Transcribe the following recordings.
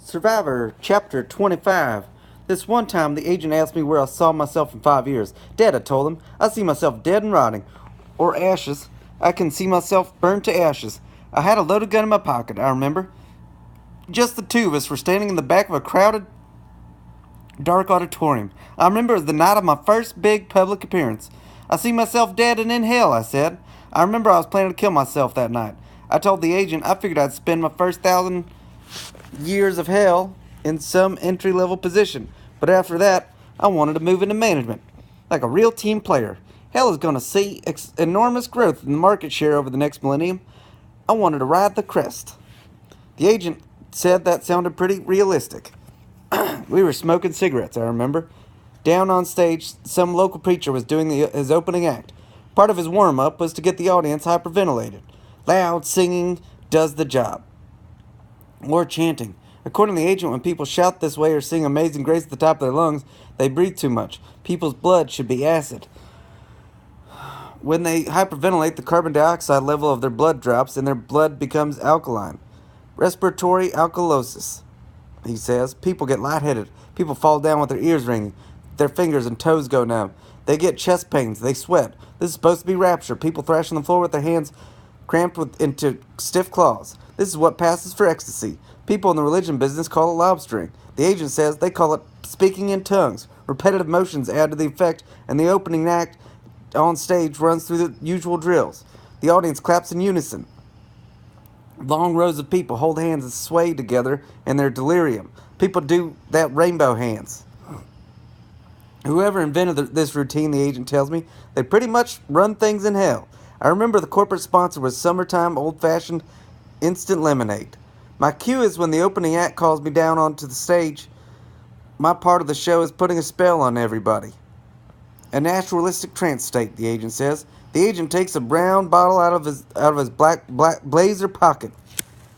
Survivor, Chapter 25. This one time, the agent asked me where I saw myself in 5 years. Dead, I told him. I see myself dead and rotting. Or ashes. I can see myself burned to ashes. I had a loaded gun in my pocket, I remember. Just the two of us were standing in the back of a crowded, dark auditorium. I remember it was the night of my first big public appearance. I see myself dead and in hell, I said. I remember I was planning to kill myself that night. I told the agent I figured I'd spend my first 1,000 years of hell in some entry-level position. But after that, I wanted to move into management, like a real team player. Hell is going to see enormous growth in the market share over the next millennium. I wanted to ride the crest. The agent said that sounded pretty realistic. We were smoking cigarettes, I remember. Down on stage, some local preacher was doing his opening act. Part of his warm-up was to get the audience hyperventilated. Loud singing does the job. Or chanting. According to the agent, when people shout this way or sing Amazing Grace at the top of their lungs, they breathe too much. People's blood should be acid. When they hyperventilate, the carbon dioxide level of their blood drops and their blood becomes alkaline. Respiratory alkalosis, he says. People get lightheaded. People fall down with their ears ringing. Their fingers and toes go numb. They get chest pains. They sweat. This is supposed to be rapture. People thrash on the floor with their hands cramped into stiff claws. This is what passes for ecstasy. People in the religion business call it lobstering. The agent says they call it speaking in tongues. Repetitive motions add to the effect, and the opening act on stage runs through the usual drills. The audience claps in unison. Long rows of people hold hands and sway together in their delirium. People do that rainbow hands. Whoever invented this routine, the agent tells me, they pretty much run things in hell. I remember the corporate sponsor was summertime old-fashioned instant lemonade. My cue is when the opening act calls me down onto the stage. My part of the show is putting a spell on everybody. A naturalistic trance state, the agent says. The agent takes a brown bottle out of his black blazer pocket.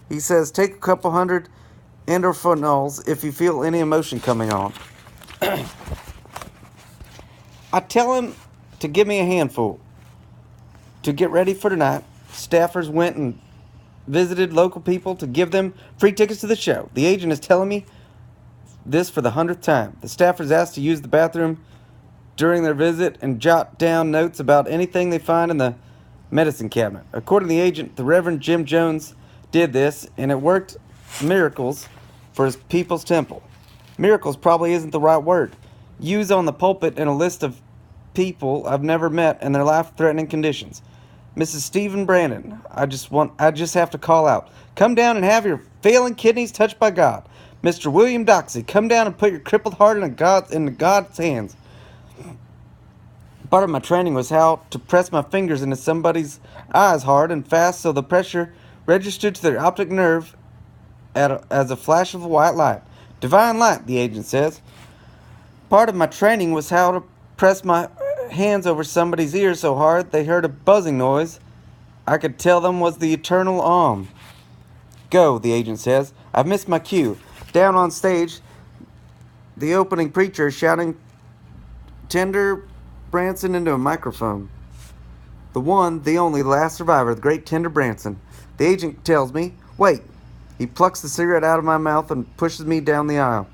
He says, take a couple hundred endorphinols if you feel any emotion coming on. I tell him to give me a handful. To get ready for tonight, staffers went and visited local people to give them free tickets to the show. The agent is telling me this for the 100th time. The staffers asked to use the bathroom during their visit and jot down notes about anything they find in the medicine cabinet. According to the agent, the Reverend Jim Jones did this, and it worked miracles for his people's temple. Miracles probably isn't the right word. Use on the pulpit in a list of people I've never met and their life-threatening conditions. Mrs. Stephen Brandon, I just have to call out. Come down and have your failing kidneys touched by God. Mr. William Doxey, come down and put your crippled heart in God's hands. Part of my training was how to press my fingers into somebody's eyes hard and fast so the pressure registered to their optic nerve as a flash of white light. Divine light, the agent says. Part of my training was how to press my hands over somebody's ears so hard they heard a buzzing noise I could tell them was the eternal Om. Go, the agent says. I've missed my cue. Down on stage, the opening preacher is shouting Tender Branson into a microphone. The one, the only, the last survivor, the great Tender Branson. The agent tells me, wait. He plucks the cigarette out of my mouth and pushes me down the aisle.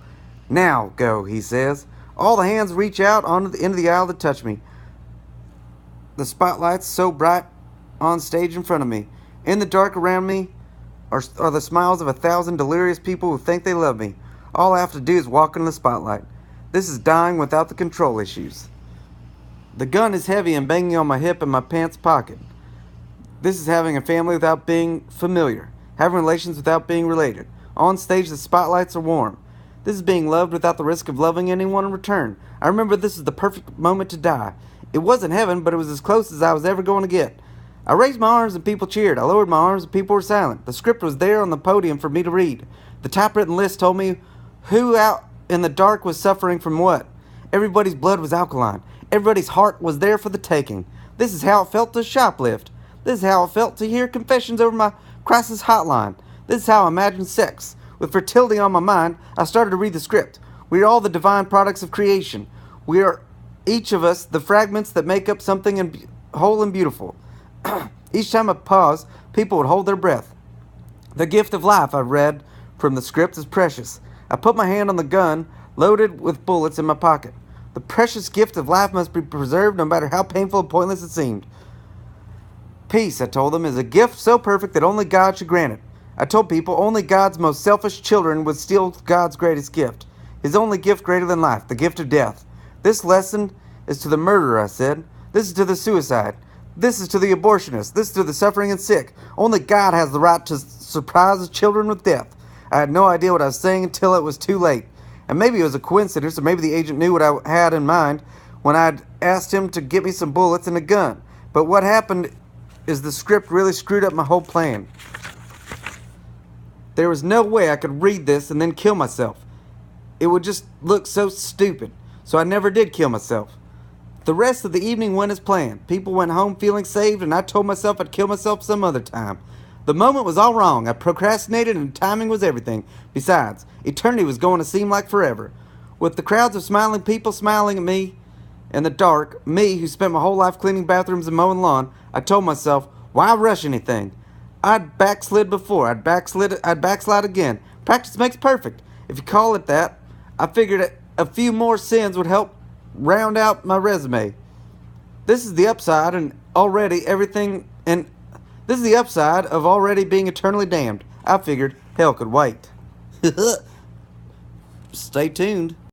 Now, go, he says. All the hands reach out onto the end of the aisle to touch me. The spotlight's so bright on stage in front of me. In the dark around me are the smiles of 1,000 delirious people who think they love me. All I have to do is walk in the spotlight. This is dying without the control issues. The gun is heavy and banging on my hip in my pants pocket. This is having a family without being familiar. Having relations without being related. On stage, the spotlights are warm. This is being loved without the risk of loving anyone in return. I remember this is the perfect moment to die. It wasn't heaven, but it was as close as I was ever going to get. I raised my arms and people cheered. I lowered my arms and people were silent. The script was there on the podium for me to read. The typewritten list told me who out in the dark was suffering from what. Everybody's blood was alkaline. Everybody's heart was there for the taking. This is how it felt to shoplift. This is how it felt to hear confessions over my crisis hotline. This is how I imagined sex. With fertility on my mind, I started to read the script. We are all the divine products of creation. We are, each of us, the fragments that make up something whole and beautiful. Each time I paused, people would hold their breath. The gift of life, I read from the script is precious. I put my hand on the gun, loaded with bullets, in my pocket. The precious gift of life must be preserved no matter how painful and pointless it seemed. Peace, I told them, is a gift so perfect that only God should grant it. I told people only God's most selfish children would steal God's greatest gift. His only gift greater than life, the gift of death. This lesson is to the murderer, I said. This is to the suicide. This is to the abortionist. This is to the suffering and sick. Only God has the right to surprise his children with death. I had no idea what I was saying until it was too late. And maybe it was a coincidence, or maybe the agent knew what I had in mind when I'd asked him to get me some bullets and a gun. But what happened is the script really screwed up my whole plan. There was no way I could read this and then kill myself. It would just look so stupid. So I never did kill myself. The rest of the evening went as planned. People went home feeling saved, and I told myself I'd kill myself some other time. The moment was all wrong. I procrastinated, and timing was everything. Besides, eternity was going to seem like forever. With the crowds of smiling people smiling at me in the dark, me who spent my whole life cleaning bathrooms and mowing lawn, I told myself, why rush anything? I'd backslid before. I'd backslide again. Practice makes perfect. If you call it that, I figured a few more sins would help round out my resume. This is the upside of already being eternally damned. I figured hell could wait. Stay tuned.